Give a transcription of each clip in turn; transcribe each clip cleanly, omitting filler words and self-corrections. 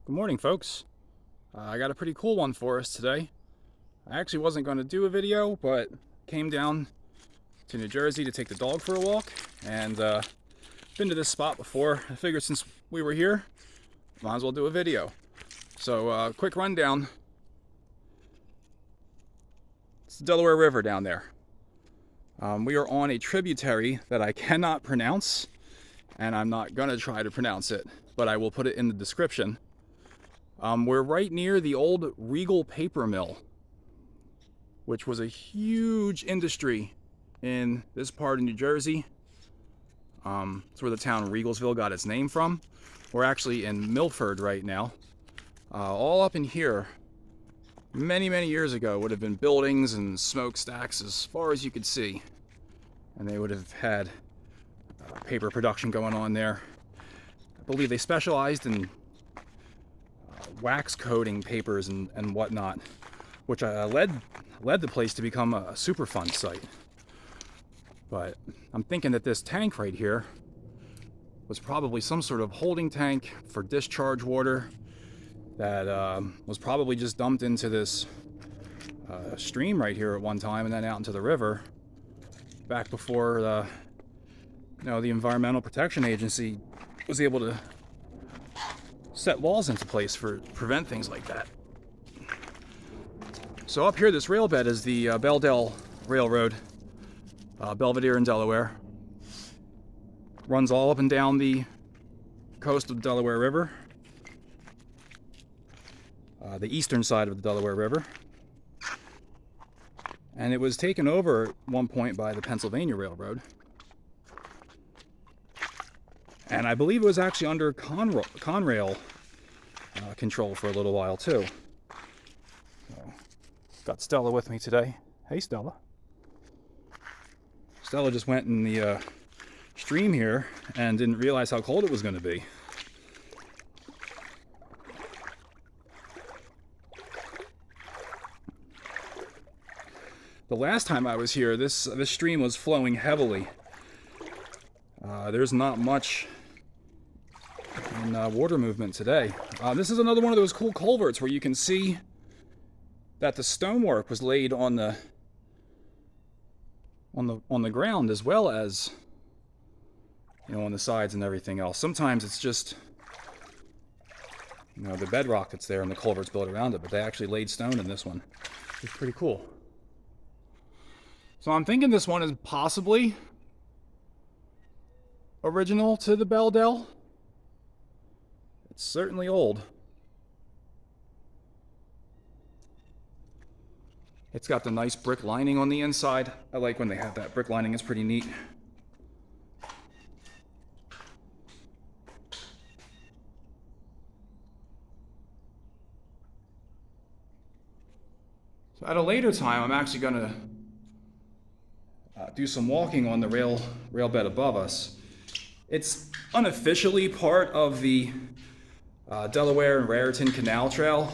Good morning, folks. I got a pretty cool one for us today. I actually wasn't going to do a video, but came down to New Jersey to take the dog for a walk, and been to this spot before. I figured since we were here, might as well do a video. So, quick rundown. It's the Delaware River down there. We are on a tributary that I cannot pronounce, and I'm not going to try to pronounce it, but I will put it in the description. We're right near the old Regal Paper Mill, which was a huge industry in this part of New Jersey. It's where the town Regelsville got its name from. We're actually in Milford right now. All up in here, many years ago, would have been buildings and smokestacks as far as you could see. And they would have had paper production going on there. I believe they specialized in wax coating papers and whatnot, which led the place to become a Superfund site. But I'm thinking that this tank right here was probably some sort of holding tank for discharge water that was probably just dumped into this stream right here at one time and then out into the river back before the Environmental Protection Agency was able to set laws into place for prevent things like that. So up here, this rail bed is the Bel-Del Railroad, Belvedere in Delaware. Runs all up and down the coast of the Delaware River, the eastern side of the Delaware River. And it was taken over at one point by the Pennsylvania Railroad. And I believe it was actually under Conrail control for a little while too. So, got Stella with me today. Hey, Stella. Stella just went in the stream here and didn't realize how cold it was going to be. The last time I was here, this stream was flowing heavily. There's not much in water movement today. This is another one of those cool culverts where you can see that the stonework was laid on the ground as well as on the sides and everything else. Sometimes it's just the bedrock that's there and the culvert's built around it, but they actually laid stone in this one. It's pretty cool. So I'm thinking this one is possibly original to the Bel-Del. It's certainly old. It's got the nice brick lining on the inside. I like when they have that brick lining. It's pretty neat. So at a later time, I'm actually going to do some walking on the rail bed above us. It's unofficially part of the Delaware and Raritan Canal Trail,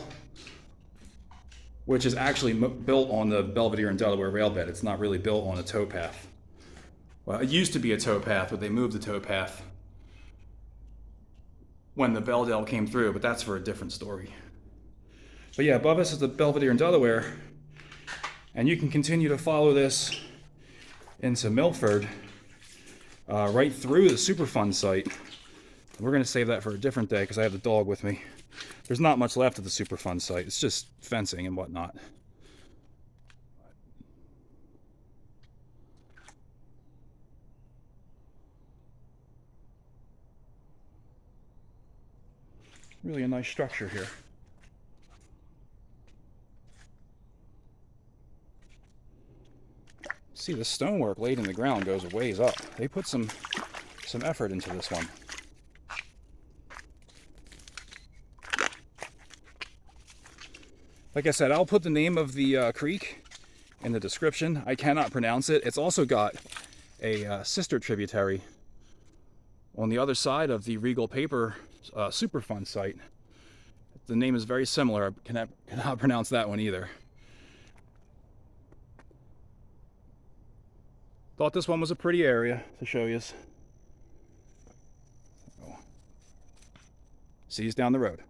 which is actually built on the Belvedere and Delaware rail bed. It's not really built on a towpath. Well, it used to be a towpath, but they moved the towpath when the Bel-Del came through, but that's for a different story. But yeah, above us is the Belvedere and Delaware, and you can continue to follow this into Milford, right through the Superfund site. We're going to save that for a different day because I have the dog with me. There's not much left of the Superfund site. It's just fencing and whatnot. Really a nice structure here. See, the stonework laid in the ground goes a ways up. They put some effort into this one. Like I said, I'll put the name of the creek in the description. I cannot pronounce it. It's also got a sister tributary on the other side of the Regal Paper Superfund site. The name is very similar. I cannot pronounce that one either. Thought this one was a pretty area to show you. See you down the road.